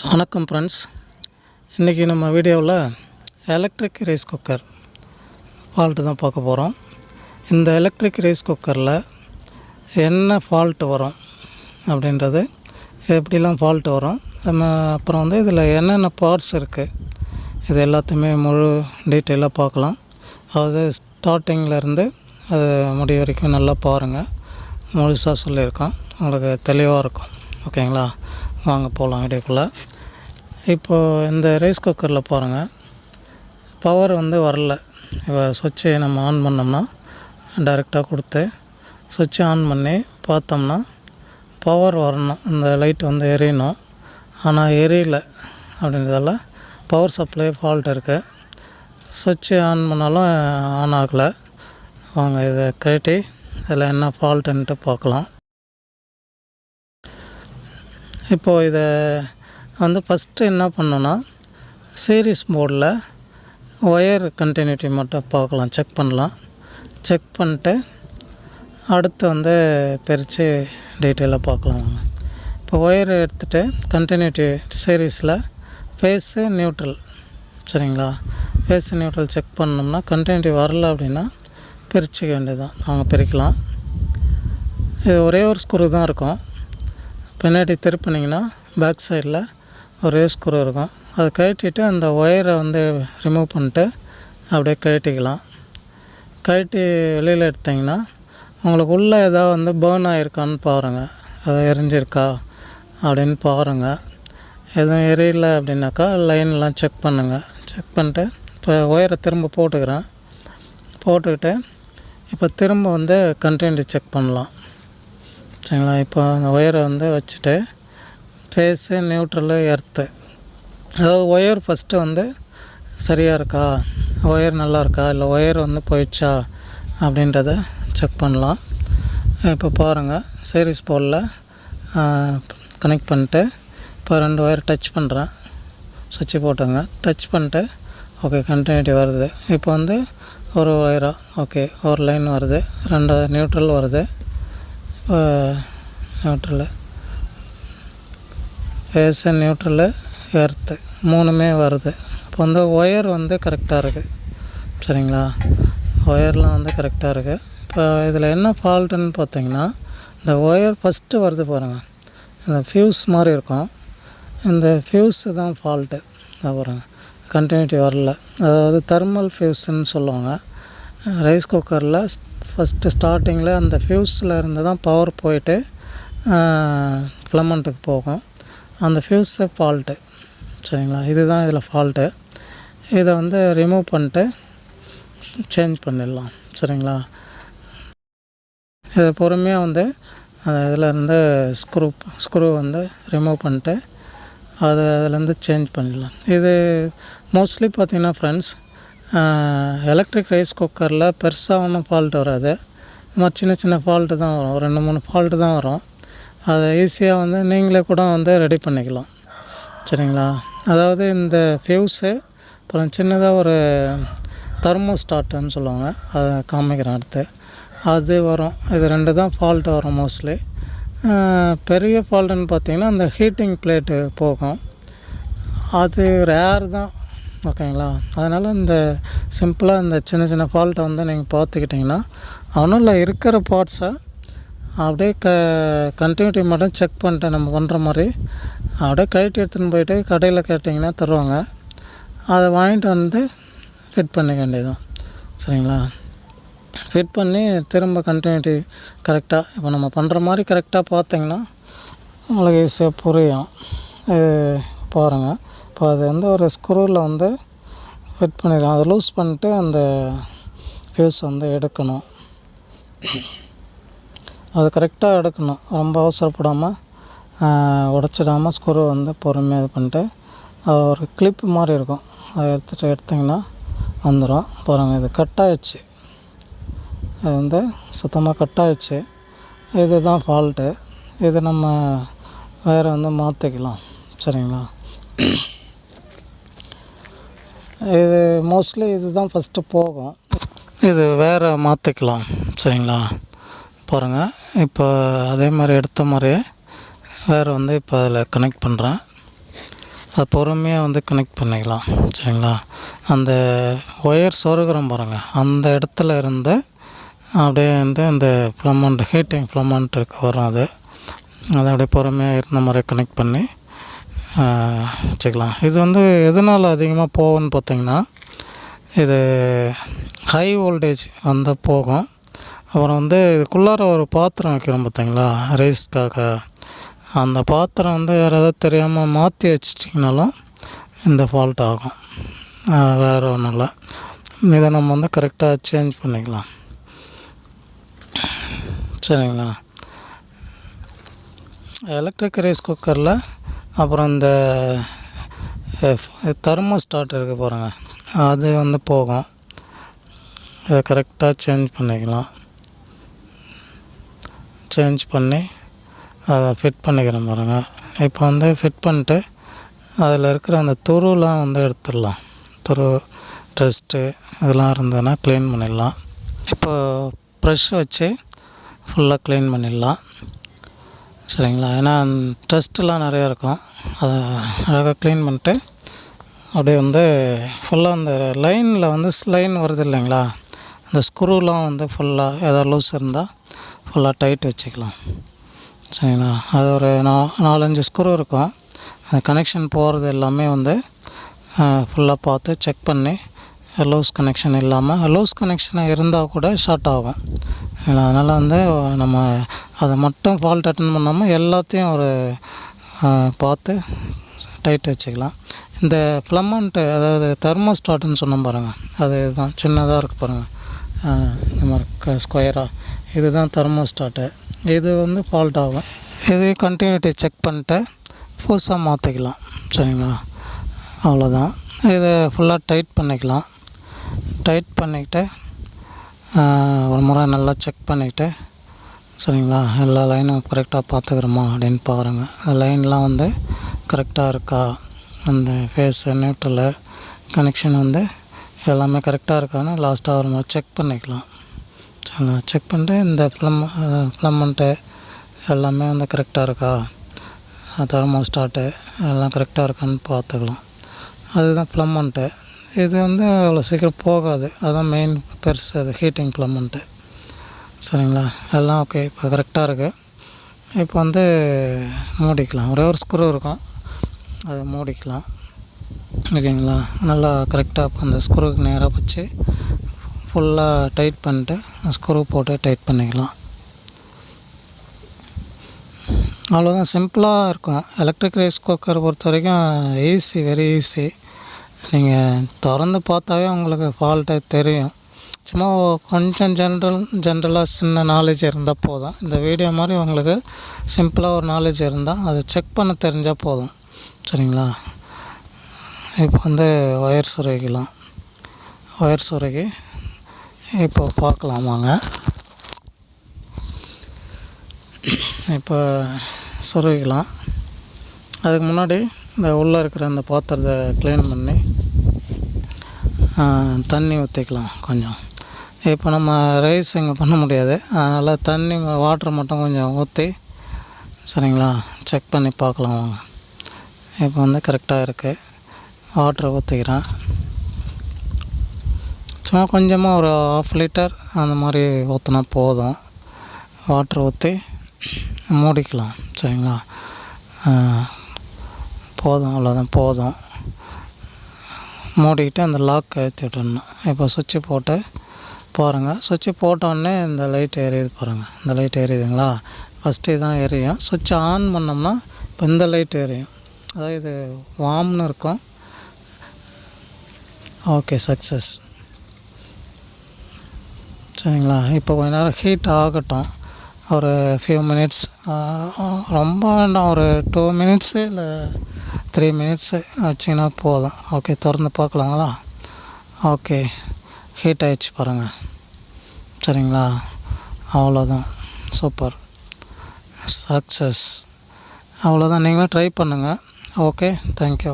வணக்கம் ஃப்ரெண்ட்ஸ். இன்றைக்கி நம்ம வீடியோவில் எலக்ட்ரிக் ரைஸ் குக்கர் ஃபால்ட்டு தான் பார்க்க போகிறோம். இந்த எலக்ட்ரிக் ரைஸ் குக்கரில் என்ன ஃபால்ட்டு வரும் அப்படின்றது, எப்படிலாம் ஃபால்ட்டு வரும், அப்புறம் வந்து இதில் என்னென்ன பார்ட்ஸ் இருக்குது, இது எல்லாத்தையுமே முழு டீட்டெயிலாக பார்க்கலாம். அதாவது ஸ்டார்டிங்கிலேருந்து அது முடிவு வரைக்கும் நல்லா பாருங்கள். முழுசாக சொல்லியிருக்கோம், உங்களுக்கு தெளிவாக இருக்கும். ஓகேங்களா? வாங்க போகலாம் வீடியோக்குள்ளே. இப்போது இந்த ரைஸ் குக்கரில் பாருங்கள், பவர் வந்து வரல. இப்போ சுவிட்சை நம்ம ஆன் பண்ணோம்னா டைரெக்டாக கொடுத்து சுவிட்சை ஆன் பண்ணி பார்த்தோம்னா பவர் வரணும், இந்த லைட் வந்து எரியணும். ஆனால் எரியல. அப்படின்றதால பவர் சப்ளை ஃபால்ட் இருக்குது. சுவிட்சை ஆன் பண்ணாலும் ஆன் ஆகலை. வாங்க இதை கழட்டி இதில் என்ன ஃபால்ட்டுன்ட்டு பார்க்கலாம். இப்போது இதை வந்து ஃபஸ்ட்டு என்ன பண்ணோன்னா, சீரிஸ் போர்டில் ஒயர் கண்டினியூட்டி மட்டும் பார்க்கலாம், செக் பண்ணலாம். செக் பண்ணிட்டு அடுத்து வந்து பிரித்து டீட்டெயிலாக பார்க்கலாம். இப்போ ஒயர் எடுத்துகிட்டு கண்டினியூட்டி சீரீஸில் ஃபேஸு நியூட்ரல், சரிங்களா? ஃபேஸு நியூட்ரல் செக் பண்ணோம்னா கண்டினியூட்டி வரல அப்படின்னா பிரிச்சுக்க வேண்டியதுதான். அவங்க பிரிக்கலாம். இது ஒரே ஒரு ஸ்க்ரூ தான் இருக்கும். பின்னாடி திருப்பினீங்கன்னா பேக் சைடில் ஒரே ஸ்க்ரூ இருக்கும். அதை கழட்டிட்டு அந்த ஒயரை வந்து ரிமூவ் பண்ணிட்டு அப்படியே கழட்டிக்கலாம். கழட்டி வெளியில் எடுத்திங்கன்னா உங்களுக்கு உள்ளே ஏதாவது வந்து பேர்ன் ஆகிருக்கான்னு பாருங்கள், அதை எரிஞ்சிருக்கா அப்படின்னு பாருங்கள். எதுவும் எரியல அப்படின்னாக்கா லைன்லாம் செக் பண்ணுங்கள். செக் பண்ணிட்டு இப்போ ஒயரை திரும்ப போட்டுக்கிட்டு இப்போ திரும்ப வந்து கண்டினியூட்டி செக் பண்ணலாம், சரிங்களா? இப்போ அந்த ஒயரை வந்து வச்சுட்டு ஃபேஸு நியூட்ரலு எர்த்து, அதாவது ஒயர் ஃபஸ்ட்டு வந்து சரியாக இருக்கா, ஒயர் நல்லா இருக்கா, இல்லை ஒயர் வந்து போயிடுச்சா அப்படின்றத செக் பண்ணலாம். இப்போ பாருங்கள், சீரிஸ் போர்டில் கனெக்ட் பண்ணிட்டு இப்போ 2 ஒயர் டச் பண்ணுறேன். சுவிட்சு போட்டுங்க, டச் பண்ணிட்டு ஓகே கண்டினியூட்டி வருது. இப்போ வந்து ஒரு ஒயராக ஓகே ஒரு லைன் வருது, 2 நியூட்ரல் வருது. இப்போ நியூட்ரலு ஃபேஸு நியூட்ரலு எர்த்து 3மே வருது. இப்போ வந்து ஒயர் வந்து கரெக்டாக இருக்குது, சரிங்களா? ஒயர்லாம் வந்து கரெக்டாக இருக்குது. இப்போ இதில் என்ன ஃபால்ட்டுன்னு பார்த்தீங்கன்னா, இந்த ஒயர் ஃபஸ்ட்டு வருது பாருங்கள், இந்த ஃப்யூஸ் மாதிரி இருக்கும். இந்த ஃப்யூஸு தான் ஃபால்ட்டு. பாருங்கள், கண்டினியூட்டி வரல. அதாவது தெர்மல் ஃப்யூஸுன்னு சொல்லுவாங்க. ரைஸ் குக்கரில் ஃபஸ்ட்டு ஸ்டார்டிங்கில் அந்த ஃப்யூஸில் இருந்து தான் பவர் போயிட்டு ஃபிலமெண்ட்டுக்கு போகும். அந்த ஃப்யூஸு ஃபால்ட்டு, சரிங்களா? இதுதான் இதில் ஃபால்ட்டு. இதை வந்து ரிமூவ் பண்ணிட்டு சேஞ்ச் பண்ணிடலாம், சரிங்களா? இதை பொறுமையாக வந்து இதில் இருந்து ஸ்க்ரூ வந்து ரிமூவ் பண்ணிட்டு அதிலேருந்து சேஞ்ச் பண்ணிடலாம். இது மோஸ்ட்லி பார்த்திங்கன்னா ஃப்ரெண்ட்ஸ், எலக்ட்ரிக் ரைஸ் குக்கரில் பெருசாக ஒன்றும் ஃபால்ட் வராது. இது மாதிரி சின்ன சின்ன ஃபால்ட்டு தான் வரும், 2-3 ஃபால்ட்டு தான் வரும். அதை ஈஸியாக வந்து நீங்களே கூட வந்து ரெடி பண்ணிக்கலாம், சரிங்களா? அதாவது இந்த ஃப்யூஸு, அப்புறம் சின்னதாக ஒரு தெர்மோஸ்டாட்டுன்னு சொல்லுவாங்க, அதை காமிக்கிறேன் அடுத்து. அது வரும். இது 2 தான் ஃபால்ட்டு வரும் மோஸ்ட்லி. பெரிய ஃபால்ட்டுன்னு பார்த்திங்கன்னா அந்த ஹீட்டிங் பிளேட்டு போகும், அது ரேர் தான். ஓகேங்களா? அதனால் இந்த சிம்பிளாக இந்த சின்ன சின்ன ஃபால்ட்டை வந்து நீங்கள் பார்த்துக்கிட்டிங்கன்னா, ஒன்றும் இல்லை, இருக்கிற பார்ட்ஸை அப்படியே கண்டினியூட்டி மட்டும் செக் பண்ணிட்டு நம்ம பண்ணுற மாதிரி அப்படியே கழட்டி எடுத்துன்னு போயிட்டு கடையில் கேட்டிங்கன்னா தருவாங்க. அதை வாங்கிட்டு வந்து ஃபிட் பண்ணிக்க வேண்டியதுதான், சரிங்களா? ஃபிட் பண்ணி திரும்ப கண்டினியூட்டி கரெக்டாக இப்போ நம்ம பண்ணுற மாதிரி கரெக்டாக பார்த்திங்கன்னா உங்களுக்கு ஈஸியாக புரியும். பாருங்கள், இப்போ அது வந்து ஒரு ஸ்க்ரூவில் வந்து ஃபிட் பண்ணிடுறோம். அதை லூஸ் பண்ணிட்டு அந்த ஃப்யூஸ் வந்து எடுக்கணும். அது கரெக்டாக எடுக்கணும், ரொம்ப அவசரப்படாமல் உடச்சிடாமல் ஸ்க்ரூ வந்து பொறுமையாக இது பண்ணிட்டு ஒரு கிளிப்பு மாதிரி இருக்கும், அதை எடுத்திங்கன்னா வந்துடும். பாருங்கள், இது கட் ஆகிடுச்சு, அது வந்து சுத்தமாக கட் ஆகிடுச்சு. இது தான் ஃபால்ட்டு. இது நம்ம வேறு வந்து மாற்றிக்கலாம், சரிங்களா? இது மோஸ்ட்லி இது தான் ஃபஸ்ட்டு போகும், இது வேறு மாற்றிக்கலாம், சரிங்களா? பாருங்கள், இப்போ அதே மாதிரி எடுத்த மாதிரியே வேறு வந்து இப்போ அதில் கனெக்ட் பண்ணுறேன். அது பொறுமையாக வந்து கனெக்ட் பண்ணிக்கலாம். சரிங்களா? அந்த ஒயர் சொருகிறோம் பாருங்கள், அந்த இடத்துல இருந்து அப்படியே வந்து இந்த ஃபிலமெண்ட் ஹீட்டிங் ஃபிலமெண்ட் வரும். அதை அப்படியே பொறுமையாக இருந்த மாதிரி கனெக்ட் பண்ணி வச்சுக்கலாம். இது வந்து எதனால் அதிகமாக போகும்னு பார்த்திங்கன்னா, இது ஹை வோல்டேஜ் வந்து போகும். அப்புறம் வந்து இதுக்குள்ளார ஒரு பாத்திரம் வைக்கிறோம் பார்த்திங்களா, ரைஸ்க்காக. அந்த பாத்திரம் வந்து யாராவது தெரியாமல் மாற்றி வச்சிட்டிங்கனாலும் இந்த ஃபால்ட் ஆகும். வேறு ஒன்றும் இல்லை. இதை நம்ம வந்து கரெக்டாக சேஞ்ச் பண்ணிக்கலாம். சரிங்களா? எலக்ட்ரிக் ரைஸ் குக்கரில் அப்புறம் இந்த தெர்மோஸ்டாட் இருக்குது பாருங்கள், அது வந்து போகும். இதை கரெக்டாக சேஞ்ச் பண்ணிக்கலாம். சேஞ்ச் பண்ணி அதை ஃபிட் பண்ணிக்கிறேன் பாருங்கள். இப்போ வந்து ஃபிட் பண்ணிட்டு அதில் இருக்கிற அந்த துருலாம் வந்து எடுத்துடலாம். துரு, டஸ்ட்டு இதெல்லாம் இருந்ததுன்னா க்ளீன் பண்ணிடலாம். இப்போ ப்ரெஷ் வச்சு ஃபுல்லாக க்ளீன் பண்ணிடலாம். சரிங்களா? ஏன்னா டஸ்ட்டெலாம் நிறையா இருக்கும். அதை அழகாக க்ளீன் பண்ணிட்டு அப்படியே வந்து ஃபுல்லாக அந்த லைனில் வந்து லைன் வருது இல்லைங்களா, அந்த ஸ்க்ரூலாம் வந்து ஃபுல்லாக எதாவது லூஸ் இருந்தால் ஃபுல்லாக டைட் வச்சுக்கலாம். சரிங்களா? அது ஒரு 4-5 ஸ்க்ரூ இருக்கும். அந்த கனெக்ஷன் போகிறது எல்லாமே வந்து ஃபுல்லாக பார்த்து செக் பண்ணி லூஸ் கனெக்ஷன் இல்லாமல், லூஸ் கனெக்ஷனாக இருந்தால் கூட ஷார்ட் ஆகும். அதனால் வந்து நம்ம அதை மட்டும் ஃபால்ட் அட்டன் பண்ணாமல் எல்லாத்தையும் ஒரு பார்த்து டைட் வச்சுக்கலாம். இந்த ஃபிலமெண்ட்டு, அதாவது தெர்மோஸ்டாட்டுன்னு சொன்னோம் பாருங்கள், அது தான் சின்னதாக இருக்குது பாருங்கள், இந்த மாதிரி ஸ்கொயராக, இது தான் தெர்மோஸ்டாட்டு. இது வந்து ஃபால்ட் ஆகும். இது கண்டினியூட்டி செக் பண்ணிட்டு புதுசாக மாற்றிக்கலாம். சரிங்களா? அவ்வளோதான். இதை ஃபுல்லாக டைட் பண்ணிக்கலாம். டைட் பண்ணிக்கிட்டு ஒரு முறை நல்லா செக் பண்ணிக்கிட்டு, சரிங்களா, எல்லா லைனும் கரெக்டாக பார்த்துக்கிறோமா அப்படின்னு பாருங்கள். அந்த லைன்லாம் வந்து கரெக்டாக இருக்கா, அந்த ஃபேஸு, நியூட்ரலு, கனெக்ஷன் வந்து எல்லாமே கரெக்டாக இருக்கான்னு லாஸ்ட்டாக ஒரு முறை செக் பண்ணிக்கலாம். சரிங்களா? செக் பண்ணிட்டு இந்த ஃபிலமெண்ட்டு எல்லாமே வந்து கரெக்டாக இருக்கா, தெர்மோஸ்டாட்டு எல்லாம் கரெக்டாக இருக்கான்னு பார்த்துக்கலாம். அதுதான் ஃபிலமெண்ட்டு. இது வந்து அவ்வளோ சீக்கிரம் போகாது. அதுதான் மெயின் பெருசு, அது ஹீட்டிங் ஃபிலமெண்ட்டு. சரிங்களா? எல்லாம் ஓகே, இப்போ கரெக்டாக இருக்குது. இப்போ வந்து மூடிக்கலாம். ஒரே ஒரு ஸ்க்ரூ இருக்கும், அதை மூடிக்கலாம். ஓகேங்களா? நல்லா கரெக்டாக அந்த ஸ்க்ரூக்கு நேராக வச்சு ஃபுல்லாக டைட் பண்ணிட்டு ஸ்க்ரூ போட்டு டைட் பண்ணிக்கலாம். அவ்வளோதான், சிம்பிளாக இருக்கும். எலக்ட்ரிக் ரைஸ் குக்கர் பொறுத்த வரைக்கும் ஈஸி, வெரி ஈஸி. நீங்கள் திறந்து பார்த்தாவே உங்களுக்கு ஃபால்ட்டே தெரியும். சும்மா கொஞ்சம் ஜென்ரலாக சின்ன நாலேஜ் இருந்தால் போதும். இந்த வீடியோ மாதிரி உங்களுக்கு சிம்பிளாக ஒரு நாலேஜ் இருந்தால் அதை செக் பண்ண தெரிஞ்சால் போதும். சரிங்களா? இப்போ வந்து ஒயர் சொருகிக்கலாம். ஒயர் சொருகி இப்போ பார்க்கலாம் வாங்க. இப்போ சொருகிக்கலாம். அதுக்கு முன்னாடி இந்த உள்ளே இருக்கிற அந்த பாத்திரத்தை க்ளீன் பண்ணி தண்ணி ஊற்றிக்கலாம் கொஞ்சம். இப்போ நம்ம ரைஸ் இங்கே பண்ண முடியாது, அதனால் தண்ணி வாட்ரு மட்டும் கொஞ்சம் ஊற்றி, சரிங்களா, செக் பண்ணி பார்க்கலாம் வாங்க. இப்போ வந்து கரெக்டாக இருக்குது. வாட்ரு ஊற்றிக்கிறேன். சும்மா கொஞ்சமாக ஒரு 1/2 லிட்டர் அந்த மாதிரி ஊற்றினா போதும். வாட்ரு ஊற்றி மூடிக்கலாம். சரிங்களா? போதும், அவ்வளோதான், போதும். மூடிக்கிட்டு அந்த லாக் அழுத்தி விட்டுடணும். இப்போ சுவிட்சு போட்டு பாருங்கள். சுவிட்சு போட்டோடனே இந்த லைட் எரியுது பாருங்கள். இந்த லைட் எரியுதுங்களா? ஃபஸ்ட்டு இதான் எரியும். சுவிட்சை ஆன் பண்ணோம்னா இப்போ இந்த லைட் எரியும். அதாவது இது வார்ம்னு இருக்கும். Okay, success. சரிங்களா? இப்போ கொஞ்ச நேரம் ஹீட் ஆகட்டும். ஒரு ஃபியூ மினிட்ஸ், ரொம்ப வேண்டாம், ஒரு 2 மினிட்ஸு இல்லை 3 மினிட்ஸு வச்சிங்கன்னா போதும். ஓகே, திறந்து பார்க்கலாங்களா? ஓகே, ஹீட் ஆகிடுச்சு பாருங்கள். சரிங்களா? அவ்வளோதான், சூப்பர், சக்ஸஸ். அவ்வளோதான். நீங்களும் ட்ரை பண்ணுங்கள். Okay, thank you.